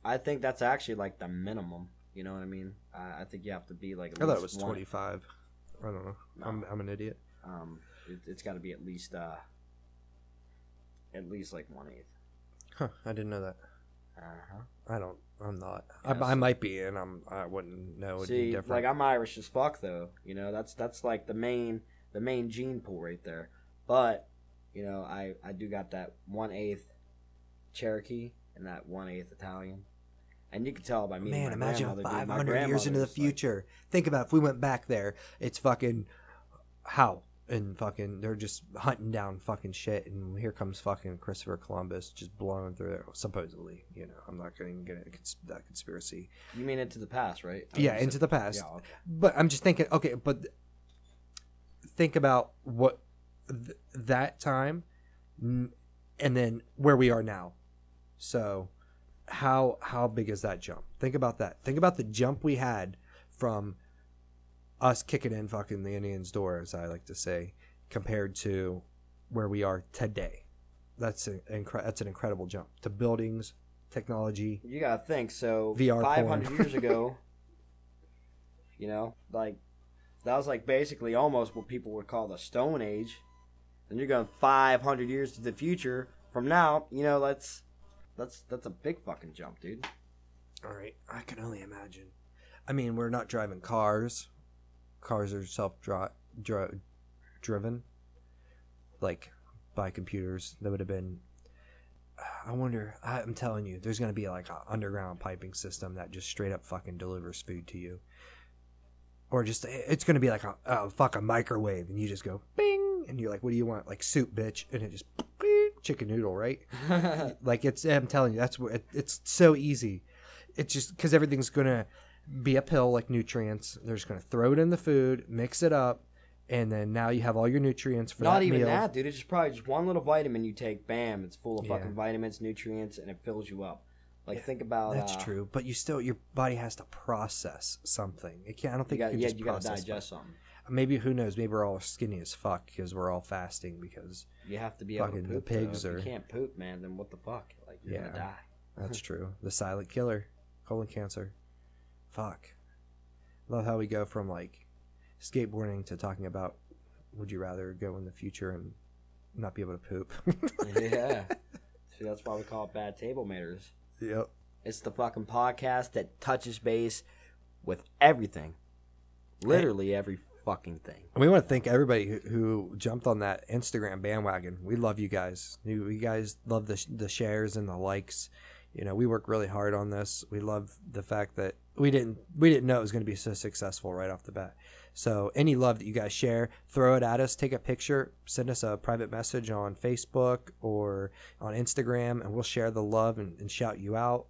I think that's actually like the minimum. You know what I mean? I think you have to be like. I thought it was 25. I don't know. No. I'm an idiot. It's got to be at least like 1/8. Huh? I didn't know that. I'm not. Yes. I might be, and I wouldn't know. It'd be different. Like I'm Irish as fuck though. You know, that's like the main gene pool right there. But you know, I do got that 1/8 Cherokee and that 1/8 Italian. And you can tell by me. Man, imagine 500 years into the future. Think about if we went back there. It's fucking how and fucking they're just hunting down fucking shit, and here comes fucking Christopher Columbus just blowing through there. Supposedly, you know, I'm not going to get into that conspiracy. You mean into the past, right? Yeah, into the past. Yeah, okay. But I'm just thinking. Okay, but think about what that time, and then where we are now. So. How big is that jump? Think about that. Think about the jump we had from us kicking in fucking the Indians' door, as I like to say, compared to where we are today. That's an incredible jump to buildings, technology. You gotta think. So VR 500 porn. years ago, you know, like that was like basically almost what people would call the Stone Age. And you're going 500 years to the future from now. You know, that's a big fucking jump, dude. All right, I can only imagine. I mean, we're not driving cars. Cars are self-driven, like by computers. That would have been. I wonder. I'm telling you, there's going to be like an underground piping system that just straight up fucking delivers food to you, or just it's going to be like a fucking microwave, and you just go bing, and you're like, "What do you want?" Like soup, bitch, and it just bing, chicken noodle, right? Like it's. I'm telling you, that's what it's so easy. It's just because everything's going to be a pill like nutrients. They're just going to throw it in the food, mix it up, and then now you have all your nutrients for Not that even meal. that, dude. It's just probably just one little vitamin you take. Bam! It's full of fucking vitamins, nutrients, and it fills you up. Like think about that's true, but you still your body has to process something. It can't. I don't think you you can just gotta process digest something. Maybe who knows? Maybe we're all skinny as fuck because we're all fasting because You have to be able to fucking poop. the pigs though. If are. you can't poop, man. Then what the fuck? Like you're gonna die. That's true. The silent killer, colon cancer. Fuck. Love how we go from like skateboarding to talking about would you rather go in the future and not be able to poop. Yeah. See, that's why we call it Bad Table Manners. Yep. It's the fucking podcast that touches base with everything. Literally every fucking thing. We want to thank everybody who jumped on that Instagram bandwagon. We love you guys. You guys love the shares and the likes. You know, we work really hard on this. We love the fact that we didn't know it was going to be so successful right off the bat. So any love that you guys share, throw it at us. Take a picture, send us a private message on Facebook or on Instagram, and we'll share the love and shout you out.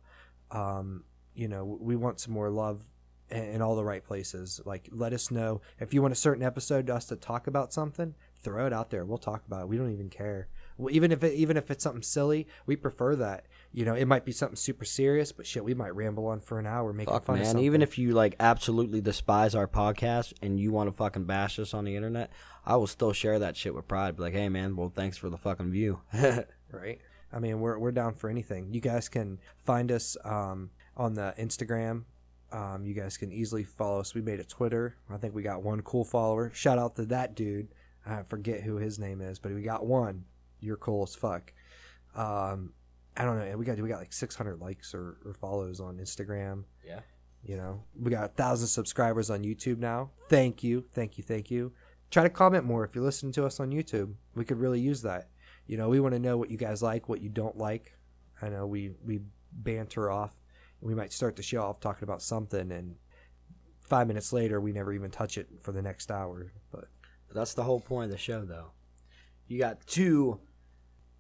You know, we want some more love in all the right places. Like, let us know if you want a certain episode us to talk about something. Throw it out there. We'll talk about it. We don't even care. Well, even if it's something silly, we prefer that. You know, it might be something super serious, but shit, we might ramble on for an hour making fun of something. Even if you like absolutely despise our podcast and you want to fucking bash us on the internet, I will still share that shit with pride. Be like, hey man, well thanks for the fucking view. Right? I mean, we're down for anything. You guys can find us on the Instagram. You guys can easily follow us. We made a Twitter. I think we got one cool follower. Shout out to that dude. I forget who his name is, but we got one. You're cool as fuck. I don't know. We got like 600 likes or follows on Instagram. Yeah. You know, we got 1,000 subscribers on YouTube now. Thank you. Try to comment more if you're listening to us on YouTube. We could really use that. You know, we want to know what you guys like, what you don't like. I know we banter off. We might start the show off talking about something, and 5 minutes later, we never even touch it for the next hour. But that's the whole point of the show, though. You got two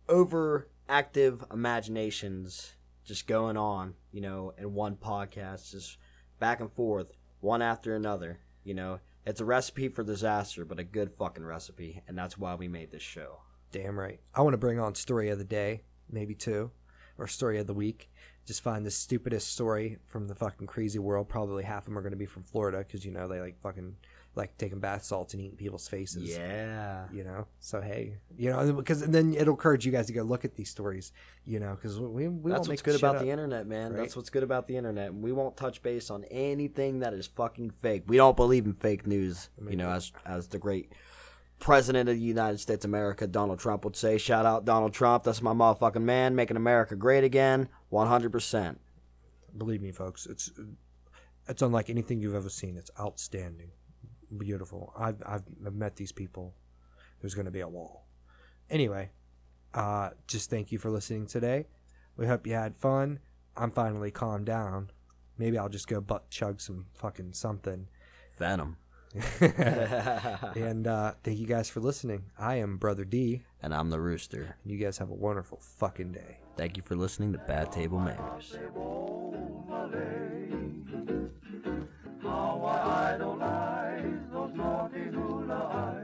overactive imaginations just going on, you know, in one podcast, just back and forth, one after another. You know, it's a recipe for disaster, but a good fucking recipe, and that's why we made this show. Damn right. I want to bring on story of the day, maybe two, or story of the week. Just find the stupidest story from the fucking crazy world. Probably half of them are going to be from Florida because, you know, they like fucking like taking bath salts and eating people's faces. Yeah. You know? So, hey, you know, because then it'll encourage you guys to go look at these stories, you know, because we That's what's good about the internet, man. Right? That's what's good about the internet. We won't touch base on anything that is fucking fake. We don't believe in fake news, you know, as the great President of the United States of America, Donald Trump, would say. Shout out Donald Trump. That's my motherfucking man, making America great again, 100%. Believe me, folks, it's unlike anything you've ever seen. It's outstanding, beautiful. I've met these people. There's going to be a wall. Anyway, just thank you for listening today. We hope you had fun. I'm finally calmed down. Maybe I'll just go butt chug some fucking something. Venom. And thank you guys for listening. I am Brother D. And I'm the Rooster. And you guys have a wonderful fucking day. Thank you for listening to Bad Table Manners. How I idolize those naughty hula